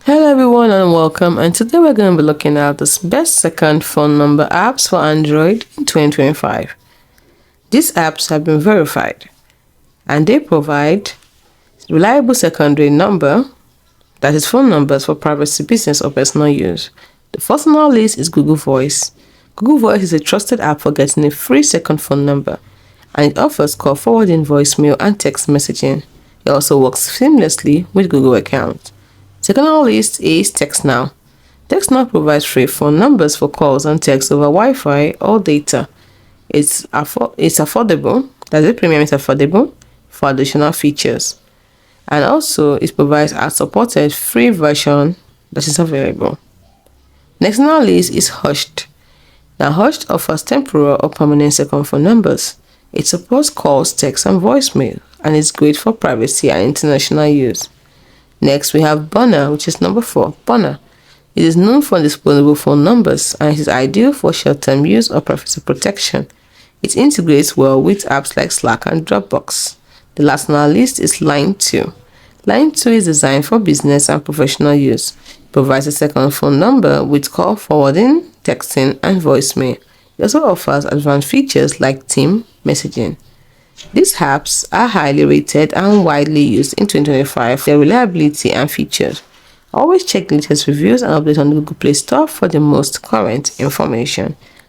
Hello everyone and welcome, and today we're going to be looking at the best second phone number apps for Android in 2025. These apps have been verified and they provide reliable secondary number, that is phone numbers for privacy, business or personal use. The first on our list is Google Voice. Google Voice is a trusted app for getting a free second phone number, and it offers call forwarding, voicemail and text messaging. It also works seamlessly with Google account. Second on our list is TextNow. TextNow provides free phone numbers for calls and text over Wi-Fi or data. It's affordable, that is, premium is affordable for additional features. And also it provides a supported free version that is available. Next on our list is Hushed. Now Hushed offers temporary or permanent second phone numbers. It supports calls, text and voicemail, and it's great for privacy and international use. Next, we have Bonner, which is number 4. Bonner. It is known for disposable phone numbers and it is ideal for short-term use or privacy protection. It integrates well with apps like Slack and Dropbox. The last on our list is Line 2. Line 2 is designed for business and professional use. It provides a second phone number with call forwarding, texting, and voicemail. It also offers advanced features like team messaging. These apps are highly rated and widely used in 2025 for their reliability and features. Always check the latest reviews and updates on the Google Play Store for the most current information.